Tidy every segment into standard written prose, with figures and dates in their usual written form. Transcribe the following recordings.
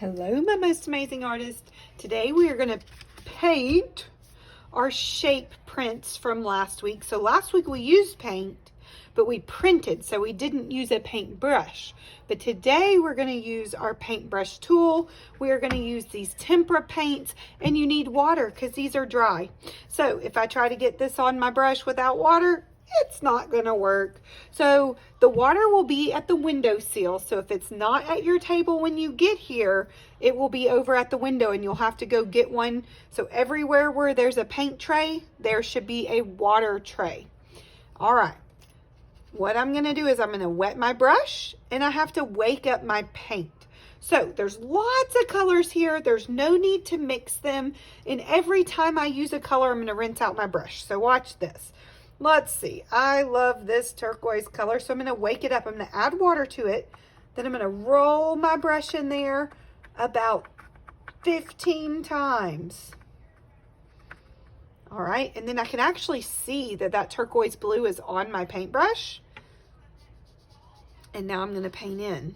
Hello, my most amazing artist. Today we are going to paint our shape prints from last week. So last week we used paint, but we printed, so we didn't use a paintbrush. But today we're going to use our paintbrush tool. We are going to use these tempera paints, and you need water because these are dry. So if I try to get this on my brush without water, it's not going to work. So the water will be at the windowsill. So if it's not at your table when you get here, it will be over at the window and you'll have to go get one. So everywhere where there's a paint tray, there should be a water tray. All right. What I'm going to do is I'm going to wet my brush and I have to wake up my paint. So there's lots of colors here. There's no need to mix them. And every time I use a color, I'm going to rinse out my brush. So watch this. Let's see, I love this turquoise color, so I'm going to wake it up. I'm going to add water to it. Then I'm going to roll my brush in there about 15 times. All right, and then I can actually see that that turquoise blue is on my paintbrush. And now I'm going to paint in.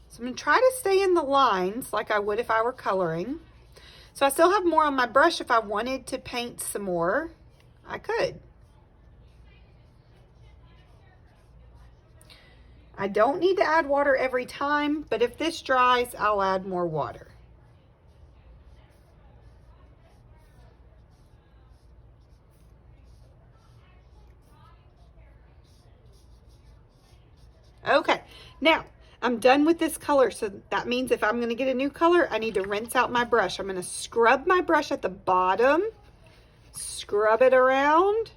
So I'm going to try to stay in the lines like I would if I were coloring. So I still have more on my brush. If I wanted to paint some more, I could. I don't need to add water every time, but if this dries, I'll add more water. Okay, now I'm done with this color, so that means if I'm going to get a new color, I need to rinse out my brush. I'm going to scrub my brush at the bottom, scrub it around,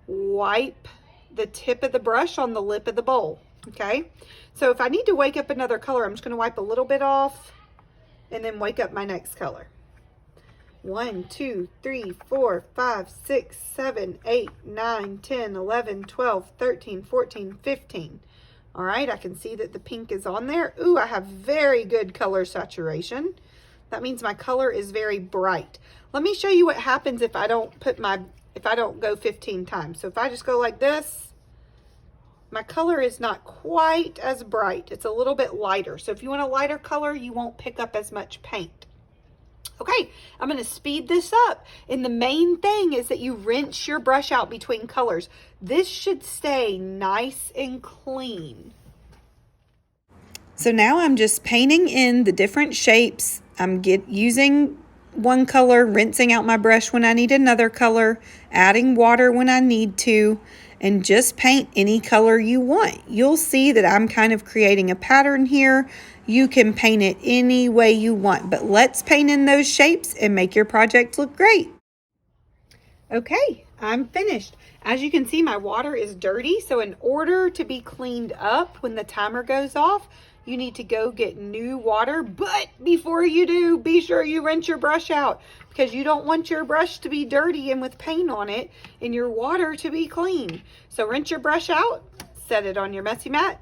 wipe the tip of the brush on the lip of the bowl, okay? So if I need to wake up another color, I'm just going to wipe a little bit off and then wake up my next color. 1, 2, 3, 4, 5, 6, 7, 8, 9, 10, 11, 12, 13, 14, 15. All right, I can see that the pink is on there. Ooh, I have very good color saturation. That means my color is very bright. Let me show you what happens if I don't go 15 times. So if I just go like this, my color is not quite as bright. It's a little bit lighter. So if you want a lighter color, you won't pick up as much paint. Okay, I'm going to speed this up. And the main thing is that you rinse your brush out between colors. This should stay nice and clean. So now I'm just painting in the different shapes. I'm using one color, rinsing out my brush when I need another color, adding water when I need to, and just paint any color you want. You'll see that I'm kind of creating a pattern here. You can paint it any way you want, but let's paint in those shapes and make your project look great. Okay, I'm finished. As you can see, my water is dirty, so in order to be cleaned up when the timer goes off, you need to go get new water, but before you do, be sure you rinse your brush out because you don't want your brush to be dirty and with paint on it and your water to be clean. So rinse your brush out, set it on your messy mat,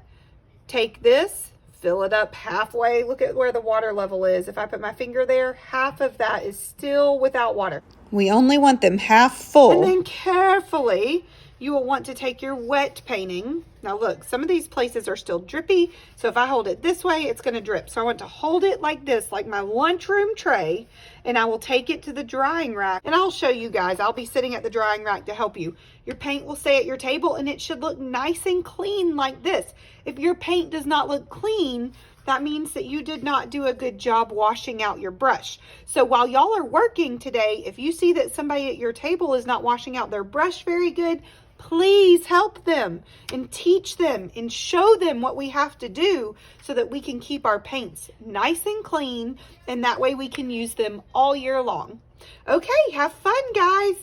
take this, fill it up halfway. Look at where the water level is. If I put my finger there, half of that is still without water. We only want them half full. And then carefully, you will want to take your wet painting. Now look, some of these places are still drippy. So if I hold it this way, it's going to drip. So I want to hold it like this, like my lunchroom tray, and I will take it to the drying rack. And I'll show you guys. I'll be sitting at the drying rack to help you. Your paint will stay at your table and it should look nice and clean like this. If your paint does not look clean, that means that you did not do a good job washing out your brush. So while y'all are working today, if you see that somebody at your table is not washing out their brush very good, please help them and teach them and show them what we have to do so that we can keep our paints nice and clean, and that way we can use them all year long. Okay, have fun, guys.